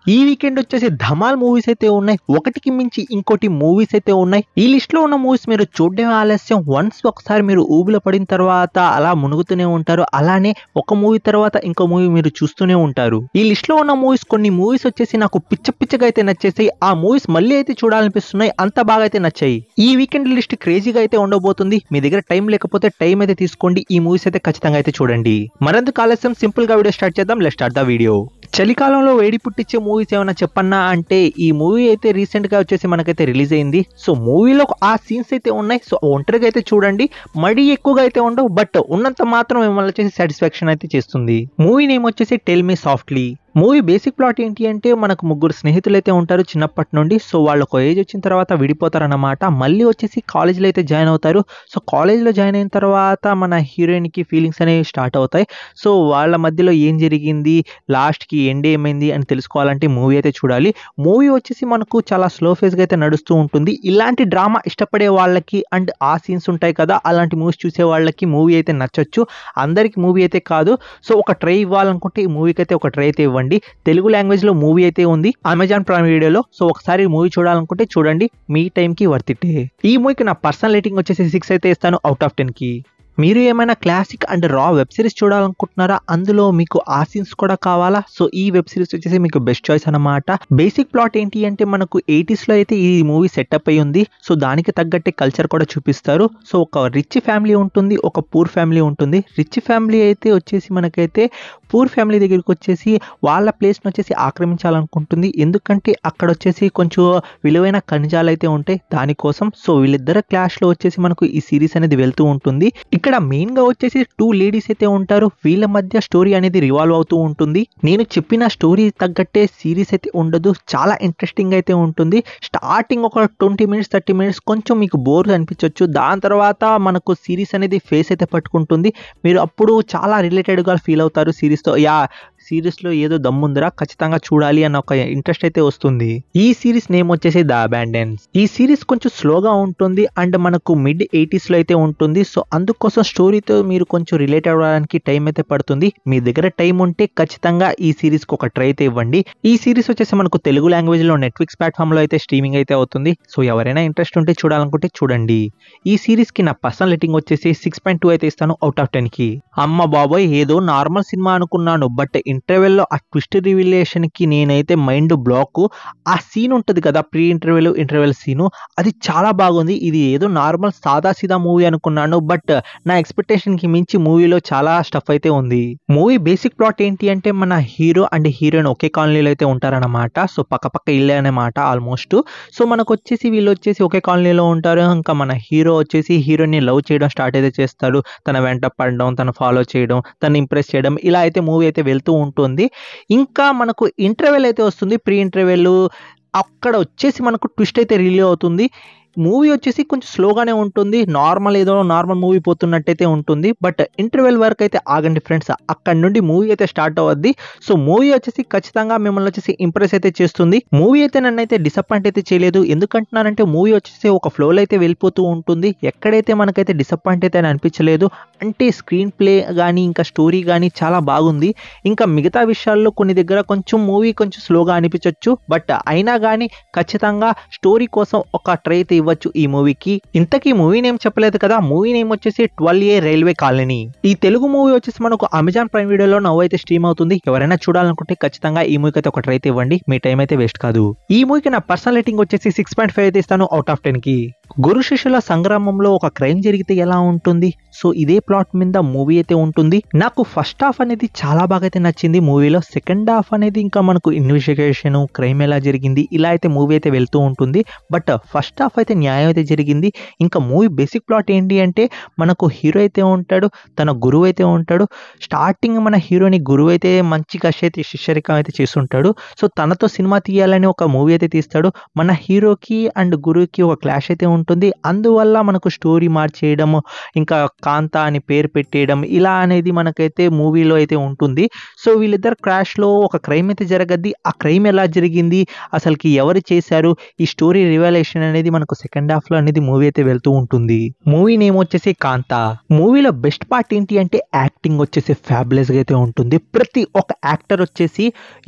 ఈ వీకెండ్ వచ్చేసి ధమాల్ మూవీస్ అయితే ఉన్నాయి. ఒకటికి మించి ఇంకోటి మూవీస్ అయితే ఉన్నాయి. ఈ లిస్ట్ లో ఉన్న మూవీస్ మీరు చూడడం ఆలస్యం. వన్స్ ఒకసారి మీరు ఊబిలో పడిన తర్వాత అలా మునుగుతూనే ఉంటారు. అలానే ఒక మూవీ తర్వాత ఇంకో మూవీ మీరు చూస్తూనే ఉంటారు. ఈ లిస్ట్ లో ఉన్న మూవీస్ కొన్ని మూవీస్ వచ్చేసి నాకు పిచ్చగా అయితే నచ్చేసాయి. ఆ మూవీస్ మళ్ళీ అయితే చూడాలనిపిస్తున్నాయి. అంత బాగా అయితే నచ్చాయి. ఈ వీకెండ్ లిస్ట్ క్రేజీగా అయితే ఉండబోతుంది. మీ దగ్గర టైం లేకపోతే టైం అయితే తీసుకోండి. ఈ మూవీస్ అయితే ఖచ్చితంగా అయితే చూడండి. మరెందుకు ఆలస్యం, సింపుల్ గా వీడియో స్టార్ట్ చేద్దాం. Let's start the video. చలికాలంలో వేడి పుట్టించే మూవీస్ ఏమైనా చెప్పన్నా అంటే ఈ మూవీ అయితే రీసెంట్ గా వచ్చేసి మనకైతే రిలీజ్ అయింది. సో మూవీలో ఆ సీన్స్ అయితే ఉన్నాయి. సో ఒంటరిగా అయితే చూడండి. మరీ ఎక్కువగా అయితే ఉండవు, బట్ ఉన్నంత మాత్రం మిమ్మల్ని వచ్చేసి సాటిస్ఫాక్షన్ అయితే చేస్తుంది. మూవీ నేమ్ వచ్చేసి tell me softly. Movie basic plot ఏంటి అంటే మనకు ముగ్గురు స్నేహితులు అయితే ఉంటారు చిన్నప్పటి నుండి. సో వాళ్ళు ఒక ఏజ్ వచ్చిన తర్వాత విడిపోతారన్నమాట. మళ్ళీ వచ్చేసి కాలేజ్లో అయితే జాయిన్ అవుతారు. సో కాలేజ్లో జాయిన్ అయిన తర్వాత మన హీరోయిన్కి ఫీలింగ్స్ అనేవి స్టార్ట్ అవుతాయి. సో వాళ్ళ మధ్యలో ఏం జరిగింది, లాస్ట్కి ఎండ్ ఏమైంది అని తెలుసుకోవాలంటే మూవీ అయితే చూడాలి. మూవీ వచ్చేసి మనకు చాలా స్లో ఫేస్గా అయితే నడుస్తూ ఉంటుంది. ఇలాంటి డ్రామా ఇష్టపడే వాళ్ళకి అండ్ ఆ సీన్స్ ఉంటాయి కదా, అలాంటి మూవీస్ చూసే వాళ్ళకి మూవీ అయితే నచ్చొచ్చు. అందరికి మూవీ అయితే కాదు. సో ఒక ట్రై ఇవ్వాలనుకుంటే ఈ మూవీకి అయితే ఒక ట్రై అయితే ఇవ్వండి. తెలుగు లాంగ్వేజ్ లో మూవీ అయితే ఉంది అమెజాన్ ప్రైమ్ వీడియోలో. సో ఒకసారి మూవీ చూడాలనుకుంటే చూడండి. మీ టైం కి వర్త్ ఇట్. ఈ మూవీకి నా పర్సనల్ రేటింగ్ వచ్చేసి 6 అయితే ఇస్తాను అవుట్ ఆఫ్ 10 కి. మీరు ఏమైనా క్లాసిక్ అండ్ రా వెబ్ సిరీస్ చూడాలనుకుంటున్నారా? అందులో మీకు ఆ సీన్స్ కూడా కావాలా? సో ఈ వెబ్ సిరీస్ వచ్చేసి మీకు బెస్ట్ చాయిస్ అన్నమాట. బేసిక్ ప్లాట్ ఏంటి అంటే మనకు 80s లో అయితే ఈ మూవీ సెటప్ అయి ఉంది. సో దానికి తగ్గట్టే కల్చర్ కూడా చూపిస్తారు. సో ఒక రిచ్ ఫ్యామిలీ ఉంటుంది, ఒక పూర్ ఫ్యామిలీ ఉంటుంది. రిచ్ ఫ్యామిలీ అయితే వచ్చేసి మనకైతే పూర్ ఫ్యామిలీ దగ్గరికి వచ్చేసి వాళ్ళ ప్లేస్ని వచ్చేసి ఆక్రమించాలనుకుంటుంది. ఎందుకంటే అక్కడ వచ్చేసి కొంచెం విలువైన ఖనిజాలు అయితే ఉంటాయి దానికోసం. సో వీళ్ళిద్దరు క్లాష్లో వచ్చేసి మనకు ఈ సిరీస్ అనేది వెళ్తూ ఉంటుంది. ఇక్కడ మెయిన్ గా వచ్చేసి 2 లేడీస్ అయితే ఉంటారు. వీళ్ళ మధ్య స్టోరీ అనేది రివాల్వ్ అవుతూ ఉంటుంది. నేను చెప్పిన స్టోరీ తగ్గట్టే సిరీస్ అయితే ఉండదు. చాలా ఇంట్రెస్టింగ్ అయితే ఉంటుంది. స్టార్టింగ్ ఒక 20 మినిట్స్ 30 మినిట్స్ కొంచెం మీకు బోర్ అనిపించవచ్చు. దాని తర్వాత మనకు సిరీస్ అనేది ఫేస్ అయితే పట్టుకుంటుంది. మీరు అప్పుడు చాలా రిలేటెడ్ గా ఫీల్ అవుతారు సిరీస్ తో. సిరీస్ లో ఏదో దమ్ముందిరా, ఖచ్చితంగా చూడాలి అన్న ఒక ఇంట్రెస్ట్ అయితే వస్తుంది. ఈ సిరీస్ నేమ్ వచ్చేసి ద అబాండెన్స్. ఈ సిరీస్ కొంచెం స్లోగా ఉంటుంది అండ్ మనకు మిడ్ 80s లో అయితే ఉంటుంది. సో అందుకోసం స్టోరీతో మీరు కొంచెం రిలేట్ అవ్వడానికి టైం అయితే పడుతుంది. మీ దగ్గర టైం ఉంటే ఖచ్చితంగా ఈ సిరీస్ కి ఒక ట్రై అయితే ఇవ్వండి. ఈ సిరీస్ వచ్చేసి మనకు తెలుగు లాంగ్వేజ్ లో నెట్ఫ్లిక్స్ ప్లాట్ఫామ్ లో అయితే స్ట్రీమింగ్ అయితే అవుతుంది. సో ఎవరైనా ఇంట్రెస్ట్ ఉంటే చూడాలనుకుంటే చూడండి. ఈ సిరీస్ కి నా పర్సనల్ రేటింగ్ వచ్చేసి 6.2 అయితే ఇస్తాను అవుట్ ఆఫ్ 10 కి. అమ్మ బాబోయ్, ఏదో నార్మల్ సినిమా అనుకున్నాను, బట్ ఇంటర్వెల్లో ఆ ట్విస్ట్ రివిలేషన్ కి నేనైతే మైండ్ బ్లాక్. ఆ సీన్ ఉంటుంది కదా, ప్రీ ఇంటర్వెల్ సీను, అది చాలా బాగుంది. ఇది ఏదో నార్మల్ సాదా సీదా మూవీ అనుకున్నాను, బట్ నా ఎక్స్పెక్టేషన్ కి మించి మూవీలో చాలా స్టఫ్ అయితే ఉంది. మూవీ బేసిక్ ప్లాట్ ఏంటి అంటే మన హీరో అండ్ హీరోయిన్ ఒకే కాలనీలో అయితే ఉంటారన్నమాట. సో పక్క ఇల్లే అనమాట ఆల్మోస్ట్. సో మనకు వచ్చేసి వీళ్ళు వచ్చేసి ఒకే కాలనీలో ఉంటారు. ఇంకా మన హీరో వచ్చేసి హీరోయిన్ ని లవ్ చేయడం స్టార్ట్ అయితే చేస్తాడు. తన వెంట పడడం, తను ఫాలో చేయడం, తను ఇంప్రెస్ చేయడం, ఇలా అయితే మూవీ అయితే వెళ్తూ ఉంటుంది. ఇంకా మనకు ఇంటర్వెల్ అయితే వస్తుంది, ప్రీ ఇంటర్వెల్. అక్కడ వచ్చేసి మనకు ట్విస్ట్ అయితే రిలీవ్ అవుతుంది. మూవీ వచ్చేసి కొంచెం స్లోగానే ఉంటుంది. ఏదో నార్మల్ మూవీ పోతున్నట్టయితే ఉంటుంది. బట్ ఇంటర్వెల్ వరకు అయితే ఆగండి ఫ్రెండ్స్, అక్కడ నుండి మూవీ అయితే స్టార్ట్ అవుద్ది. సో మూవీ వచ్చేసి ఖచ్చితంగా మిమ్మల్ని వచ్చేసి ఇంప్రెస్ అయితే చేస్తుంది. మూవీ అయితే నన్ను అయితే డిసప్పాయింట్ అయితే చేయలేదు. ఎందుకంటున్నారంటే మూవీ వచ్చేసి ఒక ఫ్లోలో అయితే వెళ్ళిపోతూ ఉంటుంది. ఎక్కడైతే మనకైతే డిసప్పాయింట్ అయితే అనిపించలేదు. అంటే స్క్రీన్ ప్లే కానీ ఇంకా స్టోరీ కానీ చాలా బాగుంది. ఇంకా మిగతా విషయాల్లో కొన్ని దగ్గర కొంచెం మూవీ కొంచెం స్లోగా అనిపించవచ్చు, బట్ అయినా కానీ ఖచ్చితంగా స్టోరీ కోసం ఒక ట్రై అయితే ఇవ్వచ్చు ఈ మూవీకి. ఇంతకీ మూవీ నేమ్ చెప్పలేదు కదా. మూవీ నేమ్ వచ్చేసి 12A రైల్వే కాలనీ. ఈ తెలుగు మూవీ వచ్చేసి మనకు అమెజాన్ ప్రైమ్ వీడియోలో నవ్వు అయితే స్ట్రీమ్ అవుతుంది. ఎవరైనా చూడాలనుకుంటే ఖచ్చితంగా ఈ మూవీకి అయితే ఒక ట్రై అయితే ఇవ్వండి. మీ టైం అయితే వేస్ట్ కాదు. ఈ మూవీకి నా పర్సనల్ రేటింగ్ వచ్చేసి 6.5 అయితే ఇస్తాను అవుట్ ఆఫ్ 10 కి. గురు శిష్యుల సంగ్రామంలో ఒక క్రైమ్ జరిగితే ఎలా ఉంటుంది, సో ఇదే ప్లాట్ మీద మూవీ అయితే ఉంటుంది. నాకు ఫస్ట్ హాఫ్ అనేది చాలా బాగా అయితే నచ్చింది మూవీలో. సెకండ్ హాఫ్ అనేది ఇంకా మనకు ఇన్వెస్టిగేషన్, క్రైమ్ ఎలా జరిగింది, ఇలా అయితే మూవీ అయితే వెళ్తూ ఉంటుంది. బట్ ఫస్ట్ హాఫ్ అయితే న్యాయం అయితే జరిగింది. ఇంకా మూవీ బేసిక్ ప్లాట్ ఏంటి అంటే మనకు హీరో అయితే ఉంటాడు, తన గురువు అయితే ఉంటాడు. స్టార్టింగ్ మన హీరోని గురువు అయితే మంచిగా శిష్యరికం అయితే చేస్తుంటాడు. సో తనతో సినిమా తీయాలని ఒక మూవీ అయితే తీస్తాడు. మన హీరోకి అండ్ గురువుకి ఒక క్లాష్ అయితే ఉంటుంది. అందువల్ల మనకు స్టోరీ మార్చేయడం, ఇంకా కాంత అని పేరు పెట్టేయడం ఇలా అనేది మనకైతే మూవీలో అయితే ఉంటుంది. సో వీళ్ళిద్దరు క్రాష్లో ఒక క్రైమ్ అయితే జరగద్ది. ఆ క్రైమ్ ఎలా జరిగింది, అసలుకి ఎవరు చేశారు, ఈ స్టోరీ రివల్యూషన్ అనేది మనకు సెకండ్ హాఫ్లో అనేది మూవీ అయితే వెళ్తూ ఉంటుంది. మూవీ నేమ్ వచ్చేసి కాంత. మూవీలో బెస్ట్ పార్ట్ ఏంటి అంటే యాక్టింగ్ వచ్చేసి ఫ్యాబులస్గా అయితే ఉంటుంది. ప్రతి ఒక్క యాక్టర్ వచ్చేసి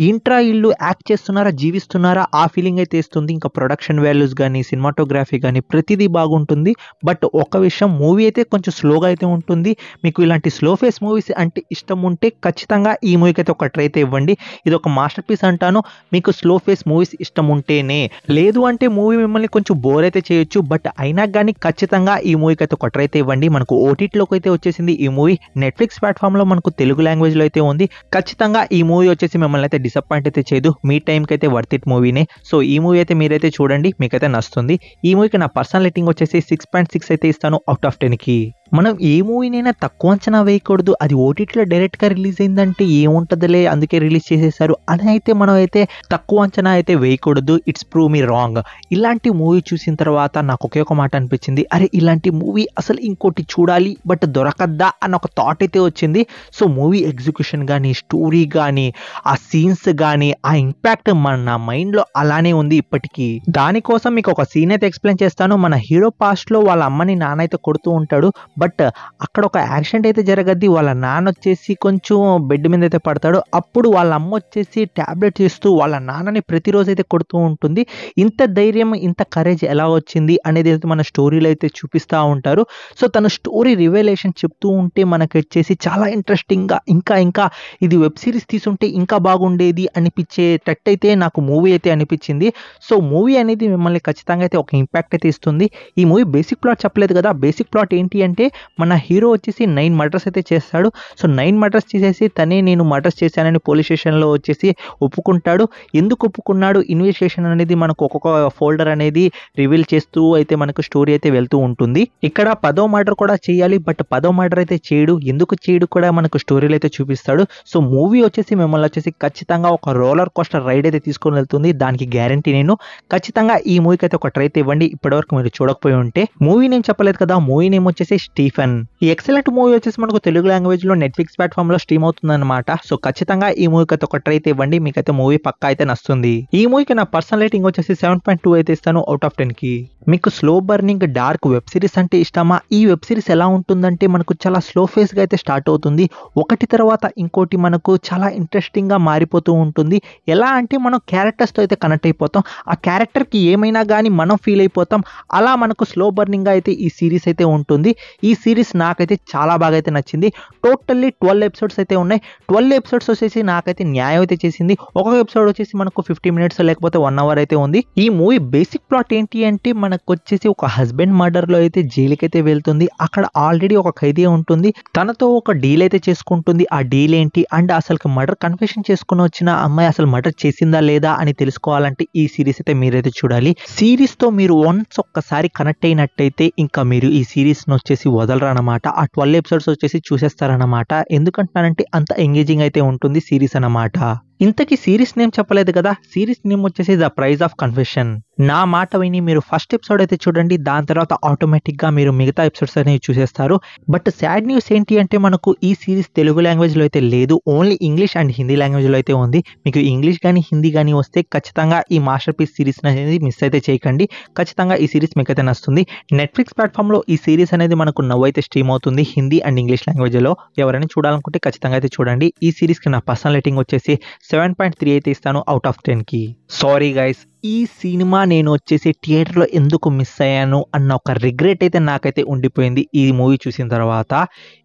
ఇంట్రా ఇల్లు యాక్ట్ చేస్తున్నారా, జీవిస్తున్నారా ఆ ఫీలింగ్ అయితే ఇస్తుంది. ఇంకా ప్రొడక్షన్ వాల్యూస్ కానీ, సినిమాటోగ్రఫీ కానీ ప్రతిదీ బాగుంటుంది. బట్ ఒక విషయం, మూవీ అయితే కొంచెం స్లోగా అయితే ఉంటుంది. మీకు ఇలాంటి స్లో ఫేస్ మూవీస్ అంటే ఇష్టం ఉంటే ఖచ్చితంగా ఈ మూవీకి అయితే ఒక ట్రై అయితే ఇవ్వండి. ఇది ఒక మాస్టర్ పీస్ అంటాను. మీకు స్లో ఫేస్ మూవీస్ ఇష్టం ఉంటేనే, లేదు అంటే మూవీ మిమ్మల్ని కొంచెం బోర్ అయితే చేయొచ్చు. బట్ అయినా కానీ ఖచ్చితంగా ఈ మూవీకి అయితే ఒక ట్రై అయితే ఇవ్వండి. మనకు ఓటీటీలోకి అయితే వచ్చేసింది ఈ మూవీ. నెట్ఫ్లిక్స్ ప్లాట్ఫామ్లో మనకు తెలుగు లాంగ్వేజ్లో అయితే ఉంది. ఖచ్చితంగా ఈ మూవీ వచ్చేసి మిమ్మల్ని అయితే డిసప్పాయింట్ అయితే చేయదు. మీ టైంకి అయితే వర్త్ ఇట్ మూవీనే. సో ఈ మూవీ అయితే మీరైతే చూడండి, మీకైతే నచ్చుతుంది. ఈ మూవీకి నా పర్సనల్ రేటింగ్ వచ్చేసి 6.6 అయితే ఇస్తాను అవుట్ ఆఫ్ 10కి. మనం ఏ మూవీనైనా తక్కువ అంచనా వేయకూడదు. అది ఓటీటీలో డైరెక్ట్గా రిలీజ్ అయిందంటే ఏముంటుందిలే అందుకే రిలీజ్ చేసేసారు అని అయితే మనం అయితే తక్కువ అంచనా అయితే వేయకూడదు. It's prove me wrong. ఇలాంటి మూవీ చూసిన తర్వాత నాకు ఒకే ఒక మాట అనిపించింది, అరే ఇలాంటి మూవీ అసలు ఇంకోటి చూడాలి బట్ దొరకద్దా అన్న ఒక థాట్ అయితే వచ్చింది. సో మూవీ ఎగ్జిక్యూషన్ కానీ, స్టోరీ కానీ, ఆ సీన్స్ కానీ, ఆ ఇంపాక్ట్ నా మైండ్లో అలానే ఉంది ఇప్పటికీ. దానికోసం మీకు ఒక సీన్ అయితే ఎక్స్ప్లెయిన్ చేస్తాను. మన హీరో పాస్ట్లో వాళ్ళ అమ్మని నాన్న అయితే కొడుతూ ఉంటాడు. బట్ అక్కడ ఒక యాక్సిడెంట్ అయితే జరగద్ది. వాళ్ళ నాన్న వచ్చేసి కొంచెం బెడ్ మీద అయితే పడతాడు. అప్పుడు వాళ్ళ అమ్మ వచ్చేసి టాబ్లెట్ చేస్తూ వాళ్ళ నాన్నని ప్రతిరోజు అయితే కొడుతూ ఉంటుంది. ఇంత ధైర్యం, ఇంత కరేజ్ ఎలా వచ్చింది అనేది అయితే మన స్టోరీలో అయితే చూపిస్తూ ఉంటారు. సో తన స్టోరీ రివల్యూషన్ చెప్తూ ఉంటే మనకి వచ్చేసి చాలా ఇంట్రెస్టింగ్గా, ఇంకా ఇది వెబ్ సిరీస్ తీసుంటే ఇంకా బాగుండేది అనిపించేటట్టు అయితే నాకు మూవీ అయితే అనిపించింది. సో మూవీ అనేది మిమ్మల్ని ఖచ్చితంగా అయితే ఒక ఇంపాక్ట్ అయితే ఇస్తుంది. ఈ మూవీ బేసిక్ ప్లాట్ చెప్పలేదు కదా. బేసిక్ ప్లాట్ ఏంటి అంటే మన హీరో వచ్చేసి 9 మర్డర్స్ అయితే చేస్తాడు. సో 9 మర్డర్స్ చేసేసి తనే నేను మర్డర్స్ చేశానని పోలీస్ స్టేషన్లో వచ్చేసి ఒప్పుకుంటాడు. ఎందుకు ఒప్పుకున్నాడు, ఇన్వెస్టిగేషన్ అనేది మనకు ఒక్కొక్క ఫోల్డర్ అనేది రివీల్ చేస్తూ అయితే మనకు స్టోరీ అయితే వెళ్తూ ఉంటుంది. ఇక్కడ 10వ మర్డర్ కూడా చేయాలి, బట్ 10వ మర్డర్ అయితే చేయడు. ఎందుకు చేయడు కూడా మనకు స్టోరీలో అయితే చూపిస్తాడు. సో మూవీ వచ్చేసి మిమ్మల్ని వచ్చేసి ఖచ్చితంగా ఒక రోలర్ కోస్టర్ రైడ్ అయితే తీసుకొని వెళ్తుంది. దానికి గ్యారంటీ నేను. ఖచ్చితంగా ఈ మూవీకి అయితే ఒక ట్రై అయితే ఇవ్వండి. ఇప్పటివరకు మీరు చూడకపోయి ఉంటే. మూవీ నేమ్ చెప్పలేదు కదా, మూవీ నేమ్ వచ్చేసి స్టీఫెన్. ఈ ఎక్సలెంట్ మూవీ వచ్చేసి మనకు తెలుగు లాంగ్వేజ్ లో నెట్ఫ్లిక్స్ ప్లాట్ఫామ్ లో స్ట్రీమ్ అవుతుంది అనమాట. సో ఖచ్చితంగా ఈ మూవీకి అయితే ఒక ట్రై అయితే ఇవ్వండి. మీకైతే మూవీ పక్కా అయితే నచ్చుతుంది. ఈ మూవీకి నా పర్సనల్ రేటింగ్ వచ్చేసి 7.2 అయితే ఇస్తాను అవుట్ ఆఫ్ 10కి. మీకు slow burning dark web series అంటే ఇష్టమా? ఈ వెబ్ సిరీస్ ఎలా ఉంటుందంటే మనకు చాలా స్లో ఫేస్ గా అయితే స్టార్ట్ అవుతుంది. ఒకటి తర్వాత ఇంకోటి మనకు చాలా ఇంట్రెస్టింగ్ గా మారిపోతూ ఉంటుంది. ఎలా అంటే మనం క్యారెక్టర్స్ తో అయితే కనెక్ట్ అయిపోతాం. ఆ క్యారెక్టర్ కి ఏమైనా కానీ మనం ఫీల్ అయిపోతాం. అలా మనకు స్లో బర్నింగ్ గా అయితే ఈ సిరీస్ అయితే ఉంటుంది. ఈ సిరీస్ నాకైతే చాలా బాగా అయితే నచ్చింది. టోటల్లీ 12 ఎపిసోడ్స్ అయితే ఉన్నాయి. 12 ఎపిసోడ్స్ వచ్చేసి నాకైతే న్యాయం అయితే చేసింది. ఒక్కొక్క ఎపిసోడ్ వచ్చేసి మనకు 50 మినిట్స్ లేకపోతే 1 అవర్ అయితే ఉంది. ఈ మూవీ బేసిక్ ప్లాట్ ఏంటి అంటే మనకు వచ్చేసి ఒక హస్బెండ్ మర్డర్ లో అయితే జైలుకి అయితే వెళ్తుంది. అక్కడ ఆల్రెడీ ఒక ఖైదీ ఉంటుంది. తనతో ఒక డీల్ అయితే చేసుకుంటుంది. ఆ డీల్ ఏంటి అండ్ అసలు మర్డర్ కన్ఫెషన్ చేసుకుని వచ్చిన అమ్మాయి అసలు మర్డర్ చేసిందా లేదా అని తెలుసుకోవాలంటే ఈ సిరీస్ అయితే మీరైతే చూడాలి. సిరీస్ తో మీరు వన్స్ ఒక్కసారి కనెక్ట్ అయినట్టయితే ఇంకా మీరు ఈ సిరీస్ ను వచ్చేసి వదలరనమాట. ఆ 12 ఎపిసోడ్స్ వచ్చేసి చూసేస్తారనమాట. ఎందుకంటున్నానంటే అంత ఎంగేజింగ్ అయితే ఉంటుంది సిరీస్ అన్నమాట. ఇంతకీ సిరీస్ నేమ్ చెప్పలేదు కదా. సిరీస్ నేమ్ వచ్చేసి ద ప్రైజ్ ఆఫ్ కన్ఫెషన్. నా మాట విని మీరు ఫస్ట్ ఎపిసోడ్ అయితే చూడండి. దాని తర్వాత ఆటోమేటిక్ గా మీరు మిగతా ఎపిసోడ్స్ అనేవి చూసేస్తారు. బట్ సాడ్ న్యూస్ ఏంటి అంటే మనకు ఈ సిరీస్ తెలుగు లాంగ్వేజ్ లో అయితే లేదు. Only English and Hindi language లో అయితే ఉంది. మీకు ఇంగ్లీష్ కానీ హిందీ కానీ వస్తే ఖచ్చితంగా ఈ మాస్టర్ పీస్ సిరీస్ అనేది మిస్ అయితే చేయకండి. ఖచ్చితంగా ఈ సిరీస్ మీకు అయితే నచ్చుతుంది. నెట్ఫ్లిక్స్ ప్లాట్ఫామ్ లో ఈ సిరీస్ అనేది మనకు నవ్వైతే స్ట్రీమ్ అవుతుంది హిందీ అండ్ ఇంగ్లీష్ లాంగ్వేజ్ లో. ఎవరైనా చూడాలనుకుంటే ఖచ్చితంగా అయితే చూడండి. ఈ సిరీస్ కి నా పర్సనల్ రేటింగ్ వచ్చేసి 7.3 అయితే ఇస్తాను అవుట్ ఆఫ్ 10కి. సారీ గైస్, ఈ సినిమా నేను వచ్చేసి థియేటర్లో ఎందుకు మిస్ అయ్యాను అన్న ఒక రిగ్రెట్ అయితే నాకైతే ఉండిపోయింది ఈ మూవీ చూసిన తర్వాత.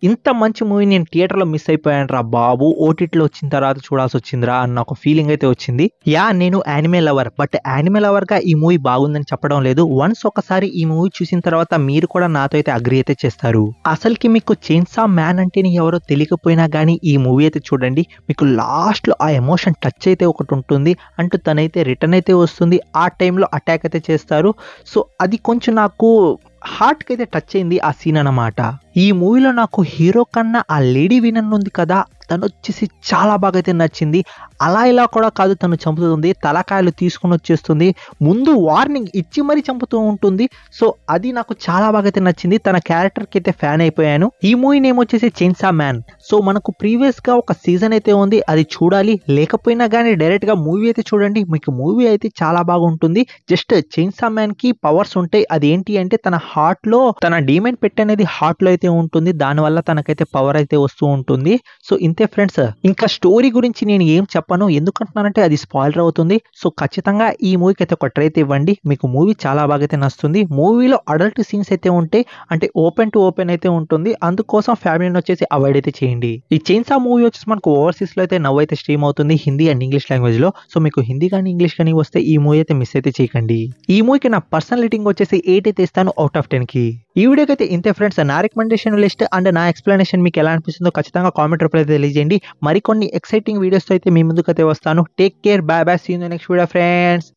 ఇంత మంచి మూవీ నేను థియేటర్లో మిస్ అయిపోయాను రా బాబు, ఓటీటీలో వచ్చిన తర్వాత చూడాల్సి వచ్చిందిరా అన్న ఒక ఫీలింగ్ అయితే వచ్చింది. నేను యానిమే లవర్, బట్ యానిమే లవర్గా ఈ మూవీ బాగుందని చెప్పడం లేదు. వన్స్ ఒకసారి ఈ మూవీ చూసిన తర్వాత మీరు కూడా నాతో అయితే అగ్రీ అయితే చేస్తారు. అసలుకి మీకు చైన్సా మ్యాన్ అంటే ఎవరో తెలియకపోయినా కానీ ఈ మూవీ అయితే చూడండి. మీకు లాస్ట్లో ఆ ఎమోషన్ టచ్ అయితే ఒకటి ఉంటుంది. అంటూ తనైతే రిటర్న్ అయితే వస్తుంది. ఆ టైంలో అటాక్ అయితే చేస్తారు. సో అది కొంచెం నాకు హార్ట్ కి అయితే టచ్ అయింది ఆ సీన్ అన్నమాట. ఈ మూవీలో నాకు హీరో కన్నా ఆ లేడీ విలన్ ఉంది కదా, తను వచ్చేసి చాలా బాగా అయితే నచ్చింది. అలా ఇలా కూడా కాదు, తను చంపుతుంది, తలకాయలు తీసుకుని వచ్చేస్తుంది, ముందు వార్నింగ్ ఇచ్చి మరీ చంపుతూ ఉంటుంది. సో అది నాకు చాలా బాగా అయితే నచ్చింది. తన క్యారెక్టర్కి అయితే ఫ్యాన్ అయిపోయాను. ఈ మూవీ నేమ్ వచ్చేసి చైన్సా మ్యాన్. సో మనకు ప్రీవియస్ గా ఒక సీజన్ అయితే ఉంది, అది చూడాలి. లేకపోయినా కానీ డైరెక్ట్ గా మూవీ అయితే చూడండి, మీకు మూవీ అయితే చాలా బాగుంటుంది. జస్ట్ చైన్సా మ్యాన్ కి పవర్స్ ఉంటాయి. అది ఏంటి అంటే తన హార్ట్ లో తన డీమండ్ పెట్ అనేది హార్ట్ లో అయితే ఉంటుంది, దానివల్ల తనకైతే పవర్ అయితే వస్తూ ఉంటుంది. సో ఇంతే ఫ్రెండ్స్, ఇంకా స్టోరీ గురించి నేను ఏం చెప్పను, ఎందుకంటున్నానంటే అది స్పాయిలర్ అవుతుంది. సో ఖచ్చితంగా ఈ మూవీకి అయితే ఒక ట్రై అయితే ఇవ్వండి, మీకు మూవీ చాలా బాగా అయితే నచ్చుతుంది. మూవీలో అడల్ట్ సీన్స్ అయితే ఉంటాయి, అంటే ఓపెన్ టు ఓపెన్ అయితే ఉంటుంది, అందుకోసం ఫ్యామిలీని వచ్చేసి అవాయిడ్ అయితే చేయండి. ఈ చైన్సా మూవీ వచ్చేసి మనకు ఓవర్సీస్ లో అయితే నవ్వు అయితే స్ట్రీమ్ అవుతుంది, హిందీ అండ్ ఇంగ్లీష్ లాంగ్వేజ్ లో. సో మీకు హిందీ కానీ ఇంగ్లీష్ కానీ వస్తే ఈ మూవీ అయితే మిస్ అయితే చేయకండి. ఈ మూవీకి నా పర్సనల్ రేటింగ్ వచ్చేసి 8 అయితే ఇస్తాను అవుట్ ఆఫ్ 10 కి. ఈ వీడియోకి అయితే ఇంతే ఫ్రెండ్స్. నా రికమెండేషన్ లిస్ట్ అండ్ నా ఎక్స్ప్లెనేషన్ మీకు ఎలా అనిపిస్తుందో ఖచ్చితంగా కామెంట్ రూపంలో తెలియజేయండి. మరికొన్ని ఎక్సైటింగ్ వీడియోస్ అయితే మీ ముందుకైతే వస్తాను. Take care, bye bye, see you in the next video friends.